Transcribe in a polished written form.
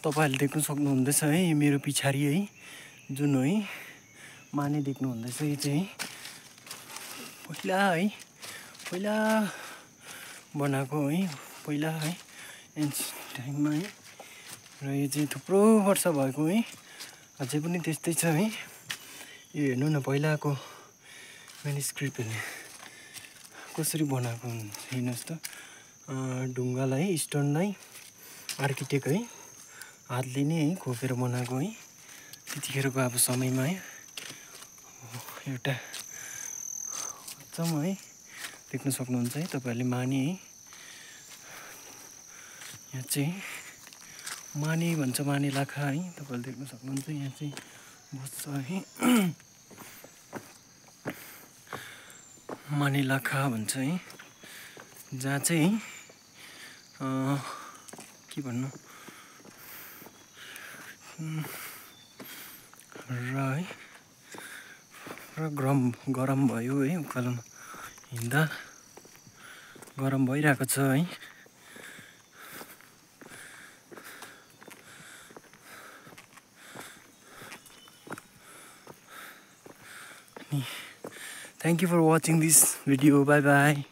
तपाईहरुले देख्न सक्नुहुँदैछ है मेरो पिछाडी है जुन है माने देख्नु हुँदैछ यो चाहिँ पहिला बनाएको है पहिला है एन्सियन्ट टाइममा है र यो चाहिँ थुप्रो वर्ष भएको है अझै पनि त्यस्तै छ है यो हेर्नु न पहिलाको म्यानुस्क्रिप्ट कसरी बनाएको हुन्छ हेर्नुस् त ढुङ्गालाई स्टोनलाई आर्किटेक्ट है हातले नै है खोपेर बनाएको है त्यतिखेरको अब समयमा है एउटा अचम्म है देख्न सक्नुहुन्छ है तपाईहरुले माने है यहाँ चाहिँ माने भन्छ माने लाखा है तपाईहरुले देख्न सक्नुहुन्छ यहाँ चाहिँ बस्छ है माने लाखा भन्छ है जहाँ चाहिँ के भन्नु र गरम भयो है उकालोमा हिँड्दा गरम भइरहेको छ है Thank you for watching this video. Bye bye.